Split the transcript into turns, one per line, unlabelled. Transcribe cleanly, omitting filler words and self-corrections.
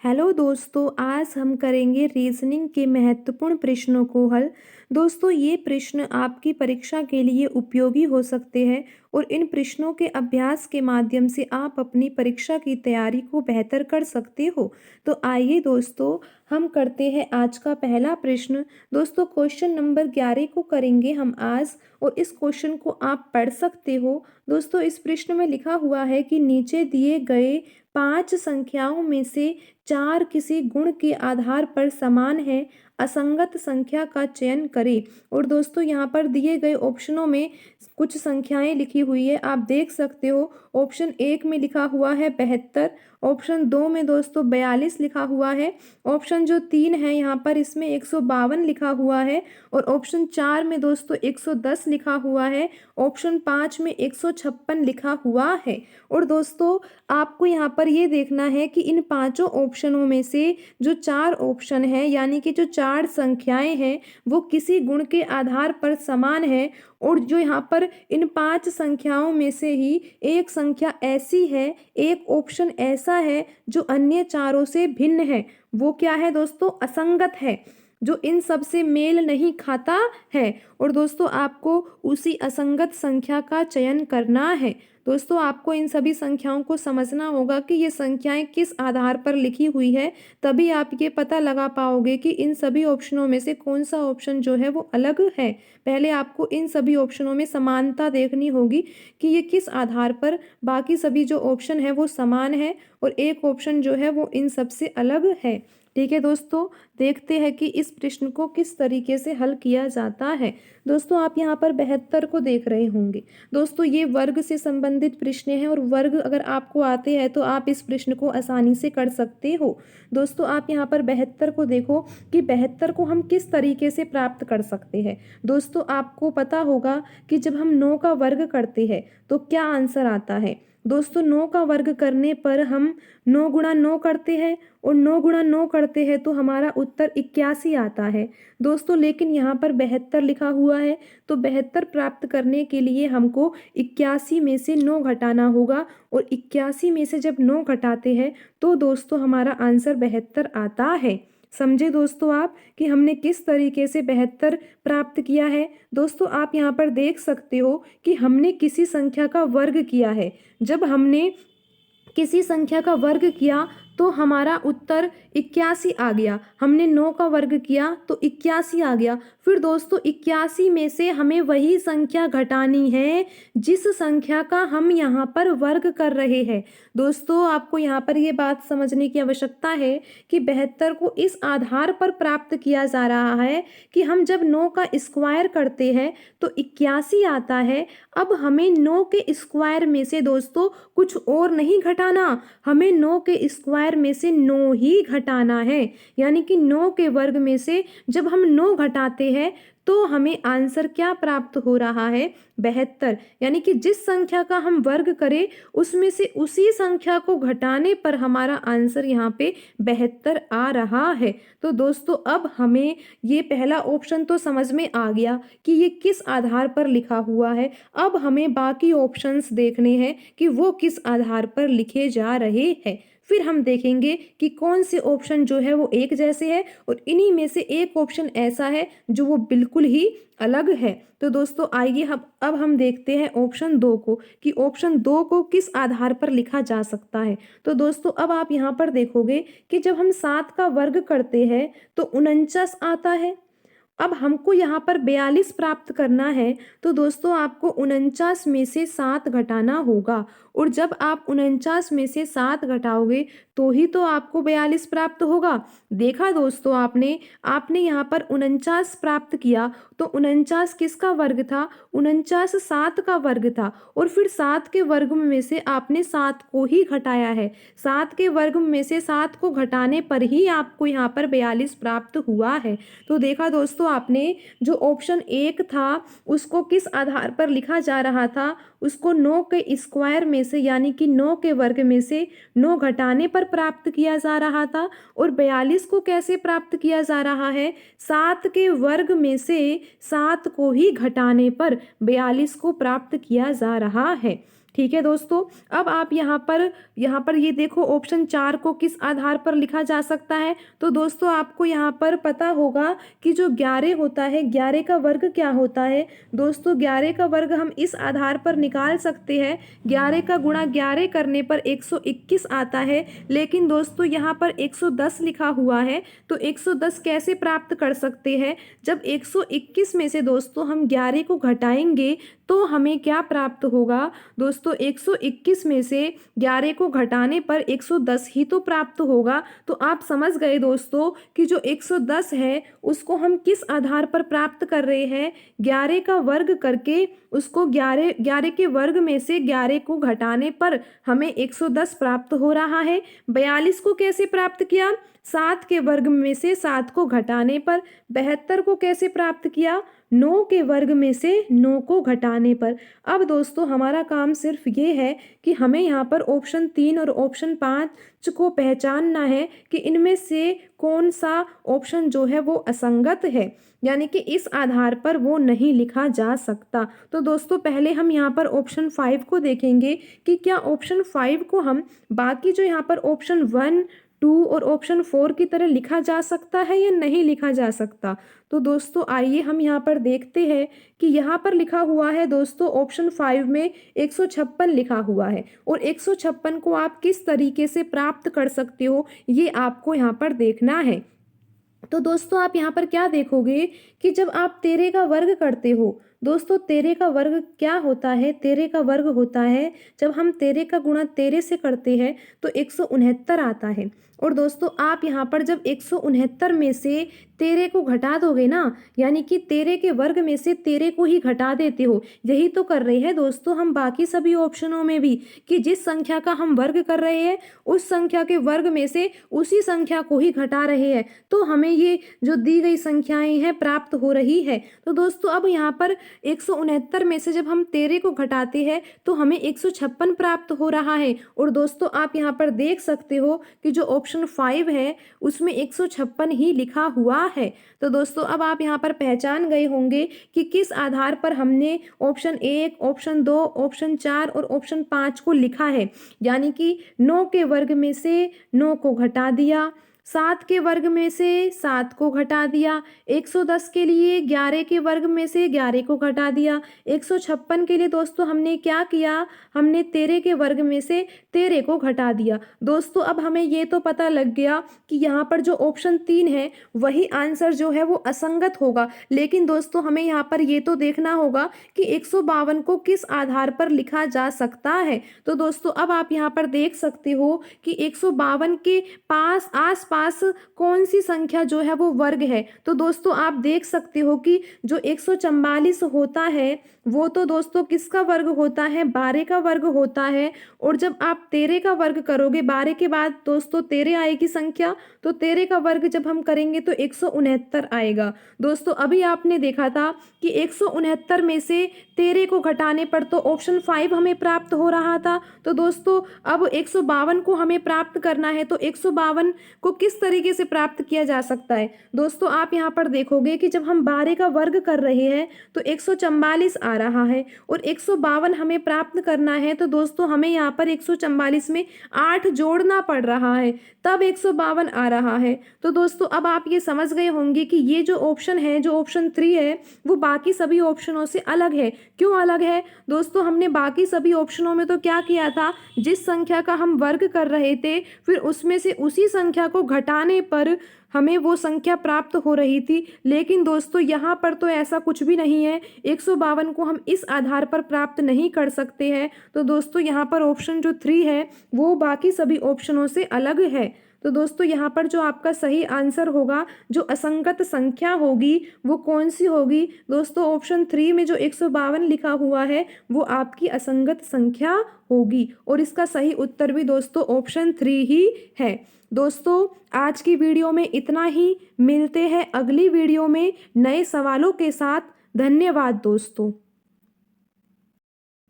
Hello दोस्तों, आज हम करेंगे रीजनिंग के महत्वपूर्ण प्रश्नों को हल। दोस्तों, ये प्रश्न आपकी परीक्षा के लिए उपयोगी हो सकते हैं और इन प्रश्नों के अभ्यास के माध्यम से आप अपनी परीक्षा की तैयारी को बेहतर कर सकते हो। तो आइए दोस्तों, हम करते हैं आज का पहला प्रश्न। दोस्तों, क्वेश्चन नंबर 11 को करेंगे हम आज, और इस क्वेश्चन को आप पढ़ सकते हो। दोस्तों, इस प्रश्न में लिखा हुआ है कि नीचे दिए गए 5 संख्याओं में से 4 किसी गुण के आधार पर समान है, असंगत संख्या का चयन करें। और दोस्तों, यहाँ पर दिए गए ऑप्शनों में कुछ संख्याएं लिखी हुई है, आप देख सकते हो। ऑप्शन 1 में लिखा हुआ है 72, ऑप्शन 2 में दोस्तों 42 लिखा हुआ है, ऑप्शन जो 3 है यहाँ पर इसमें 152 लिखा हुआ है, और ऑप्शन 4 में दोस्तों 110 लिखा हुआ है, ऑप्शन 5 में 156 लिखा हुआ है। और दोस्तों, आपको यहाँ पर ये देखना है कि इन पांचों ऑप्शनों में से जो 4 ऑप्शन है, यानी कि जो 4 संख्याएं हैं, वो किसी गुण के आधार पर समान है। और जो यहाँ पर इन 5 संख्याओं में से ही एक संख्या ऐसी है, एक ऑप्शन ऐसा है जो अन्य चारों से भिन्न है। वो क्या है दोस्तों? असंगत है, जो इन सब से मेल नहीं खाता है। और दोस्तों, आपको उसी असंगत संख्या का चयन करना है। दोस्तों, आपको इन सभी संख्याओं को समझना होगा कि ये संख्याएं किस आधार पर लिखी हुई है, तभी आप ये पता लगा पाओगे कि इन सभी ऑप्शनों में से कौन सा ऑप्शन जो है वो अलग है। पहले आपको इन सभी ऑप्शनों में समानता देखनी होगी कि ये किस आधार पर बाकी सभी जो ऑप्शन है वो समान है और एक ऑप्शन जो है वो इन सब से अलग है। ठीक है दोस्तों, देखते हैं कि इस प्रश्न को किस तरीके से हल किया जाता है। दोस्तों, आप यहाँ पर 72 को देख रहे होंगे। दोस्तों, ये वर्ग से संबंधित प्रश्न है और वर्ग अगर आपको आते हैं तो आप इस प्रश्न को आसानी से कर सकते हो। दोस्तों, आप यहाँ पर 72 को देखो कि 72 को हम किस तरीके से प्राप्त कर सकते हैं। दोस्तों, आपको पता होगा कि जब हम 9 का वर्ग करते हैं तो क्या आंसर आता है। दोस्तों, 9 का वर्ग करने पर हम 9 गुणा 9 करते हैं और 9 गुणा 9 करते हैं तो हमारा उत्तर 81 आता है। दोस्तों, लेकिन यहाँ पर 72 लिखा हुआ है, तो 72 प्राप्त करने के लिए हमको 81 में से 9 घटाना होगा, और 81 में से जब 9 घटाते हैं तो दोस्तों हमारा आंसर 72 आता है। समझे दोस्तों आप कि हमने किस तरीके से 72 प्राप्त किया है। दोस्तों, आप यहाँ पर देख सकते हो कि हमने किसी संख्या का वर्ग किया है। जब हमने किसी संख्या का वर्ग किया तो हमारा उत्तर 81 आ गया। हमने 9 का वर्ग किया तो 81 आ गया। फिर दोस्तों, 81 में से हमें वही संख्या घटानी है जिस संख्या का हम यहाँ पर वर्ग कर रहे हैं। दोस्तों, आपको यहाँ पर ये बात समझने की आवश्यकता है कि 72 को इस आधार पर प्राप्त किया जा रहा है कि हम जब 9 का स्क्वायर करते हैं तो 81 आता है। अब हमें 9 के स्क्वायर में से दोस्तों कुछ और नहीं घटाना, हमें 9 के स्क्वायर में से 9 ही घटाना है। यानी कि 9 के वर्ग में से जब हम 9 घटाते हैं तो हमें आंसर क्या प्राप्त हो रहा है? 72। यानी कि जिस संख्या का हम वर्ग करें उसमें से उसी संख्या को घटाने पर हमारा आंसर यहाँ पे 72 आ रहा है। तो दोस्तों, अब हमें ये पहला ऑप्शन तो समझ में आ गया कि ये किस आधार पर लिखा हुआ है। अब हमें बाकी ऑप्शंस देखने हैं कि वो किस आधार पर लिखे जा रहे हैं। फिर हम देखेंगे कि कौन से ऑप्शन जो है वो एक जैसे है और इन्हीं में से एक ऑप्शन ऐसा है जो वो बिल्कुल ही अलग है। तो दोस्तों, आइए अब हम देखते हैं ऑप्शन 2 को कि ऑप्शन 2 को किस आधार पर लिखा जा सकता है। तो दोस्तों, अब आप यहाँ पर देखोगे कि जब हम 7 का वर्ग करते हैं तो 49 आता है। अब हमको यहाँ पर 42 प्राप्त करना है, तो दोस्तों आपको 49 में से 7 घटाना होगा, और जब आप 49 में से 7 घटाओगे तो ही तो आपको 42 प्राप्त होगा। देखा दोस्तों, आपने आपने यहाँ पर 49 प्राप्त किया तो 49 किसका वर्ग था? 49 7 का वर्ग था, और फिर 7 के वर्ग में से आपने 7 को ही घटाया है। 7 के वर्ग में से 7 को घटाने पर ही आपको यहाँ पर 42 प्राप्त हुआ है। तो देखा दोस्तों, आपने जो ऑप्शन 1 था उसको किस आधार पर लिखा जा रहा था? उसको 9 के स्क्वायर में से यानी कि 9 के वर्ग में से 9 घटाने पर प्राप्त किया जा रहा था, और 42 को कैसे प्राप्त किया जा रहा है? 7 के वर्ग में से 7 को ही घटाने पर 42 को प्राप्त किया जा रहा है। ठीक है दोस्तों। अब आप यहाँ पर ये देखो ऑप्शन 4 को किस आधार पर लिखा जा सकता है। तो दोस्तों आपको यहाँ पर पता होगा कि जो 11 होता है, 11 का वर्ग क्या होता है। दोस्तों 11 का वर्ग हम इस आधार पर निकाल सकते हैं, 11 का गुणा 11 करने पर 121 आता है। लेकिन दोस्तों यहाँ पर 110 लिखा हुआ है, तो 110 कैसे प्राप्त कर सकते हैं। जब 121 में से दोस्तों हम 11 को घटाएंगे तो हमें क्या प्राप्त होगा। दोस्तों 121 में से 11 को घटाने पर 110 ही तो प्राप्त होगा। तो आप समझ गए दोस्तों कि जो 110 है उसको हम किस आधार पर प्राप्त कर रहे हैं, 11 का वर्ग करके उसको 11 के वर्ग में से 11 को घटाने पर हमें 110 प्राप्त हो रहा है। 42 को कैसे प्राप्त किया, 7 के वर्ग में से 7 को घटाने पर। 72 को कैसे प्राप्त किया, 9 के वर्ग में से 9 को घटाने पर। अब दोस्तों हमारा काम सिर्फ ये है कि हमें यहाँ पर ऑप्शन 3 और ऑप्शन 5 को पहचानना है कि इनमें से कौन सा ऑप्शन जो है वो असंगत है, यानी कि इस आधार पर वो नहीं लिखा जा सकता। तो दोस्तों पहले हम यहाँ पर ऑप्शन 5 को देखेंगे कि क्या ऑप्शन 5 को हम बाकी जो यहाँ पर ऑप्शन 1, 2 और ऑप्शन 4 की तरह लिखा जा सकता है या नहीं लिखा जा सकता। तो दोस्तों आइए हम यहाँ पर देखते हैं कि यहाँ पर लिखा हुआ है दोस्तों ऑप्शन 5 में 156 लिखा हुआ है, और 156 को आप किस तरीके से प्राप्त कर सकते हो ये आपको यहाँ पर देखना है। तो दोस्तों आप यहाँ पर क्या देखोगे कि जब आप 13 का वर्ग करते हो, दोस्तों 13 का वर्ग क्या होता है, 13 का वर्ग होता है जब हम 13 का गुणा 13 से करते हैं तो 169 आता है। और दोस्तों आप यहाँ पर जब 169 में से 13 को घटा दोगे ना, यानी कि 13 के वर्ग में से 13 को ही घटा देते हो। यही तो कर रहे हैं दोस्तों हम बाकी सभी ऑप्शनों में भी, कि जिस संख्या का हम वर्ग कर रहे हैं उस संख्या के वर्ग में से उसी संख्या को ही घटा रहे हैं, तो हमें ये जो दी गई संख्याएं हैं प्राप्त हो रही है। तो दोस्तों अब यहाँ पर 169 में से जब हम 13 को घटाते हैं तो हमें 156 प्राप्त हो रहा है। और दोस्तों आप यहाँ पर देख सकते हो कि जो ऑप्शन 5 है उसमें 156 ही लिखा हुआ है। तो दोस्तों अब आप यहाँ पर पहचान गए होंगे कि किस आधार पर हमने ऑप्शन 1, ऑप्शन 2, ऑप्शन 4 और ऑप्शन 5 को लिखा है, यानी कि 9 के वर्ग में से 9 को घटा दिया, 7 के वर्ग में से 7 को घटा दिया, 110 के लिए 11 के वर्ग में से 11 को घटा दिया, 156 के लिए दोस्तों हमने क्या किया, हमने 13 के वर्ग में से 13 को घटा दिया। दोस्तों अब हमें ये तो पता लग गया कि यहाँ पर जो ऑप्शन 3 है वही आंसर जो है वो असंगत होगा। लेकिन दोस्तों हमें यहाँ पर ये तो देखना होगा कि 152 को किस आधार पर लिखा जा सकता है। तो दोस्तों अब आप यहाँ पर देख सकते हो कि 152 के पास आस पास कौन सी संख्या जो है वो वर्ग है। तो दोस्तों आप देख सकते हो कि जो 144 होता है वो तो दोस्तों किसका वर्ग होता है, 12 का वर्ग होता है। और जब आप 13 का वर्ग करोगे, 12 के बाद दोस्तों 13 आएगी संख्या, तो 13 का वर्ग जब हम करेंगे तो 169 आएगा। दोस्तों अभी आपने देखा था कि 169 में से 13 को घटाने पर तो ऑप्शन 5 हमें प्राप्त हो रहा था। तो दोस्तों अब 152 को हमें प्राप्त करना है, तो 152 को किस तरीके से प्राप्त किया जा सकता है। दोस्तों आप यहाँ पर देखोगे कि जब हम 12 का वर्ग कर रहे हैं तो 144 आ रहा है, और 152 हमें प्राप्त करना है। तो दोस्तों हमें यहाँ पर 144 में 8 जोड़ना पड़ रहा है, तब 152 आ रहा है। तो दोस्तों अब आप ये समझ गए होंगे कि ये जो ऑप्शन है, जो ऑप्शन 3 है, वो बाकी सभी ऑप्शनों से अलग है। क्यों अलग है दोस्तों, हमने बाकी सभी ऑप्शनों में तो क्या किया था, जिस संख्या का हम वर्ग कर रहे थे फिर उसमें से उसी संख्या को घटाने पर हमें वो संख्या प्राप्त हो रही थी। लेकिन दोस्तों यहाँ पर तो ऐसा कुछ भी नहीं है, 152 को हम इस आधार पर प्राप्त नहीं कर सकते हैं। तो दोस्तों यहाँ पर ऑप्शन जो 3 है वो बाकी सभी ऑप्शनों से अलग है। तो दोस्तों यहाँ पर जो आपका सही आंसर होगा, जो असंगत संख्या होगी वो कौन सी होगी दोस्तों, ऑप्शन 3 में जो 152 लिखा हुआ है वो आपकी असंगत संख्या होगी। और इसका सही उत्तर भी दोस्तों ऑप्शन 3 ही है। दोस्तों आज की वीडियो में इतना ही, मिलते हैं अगली वीडियो में नए सवालों के साथ। धन्यवाद दोस्तों।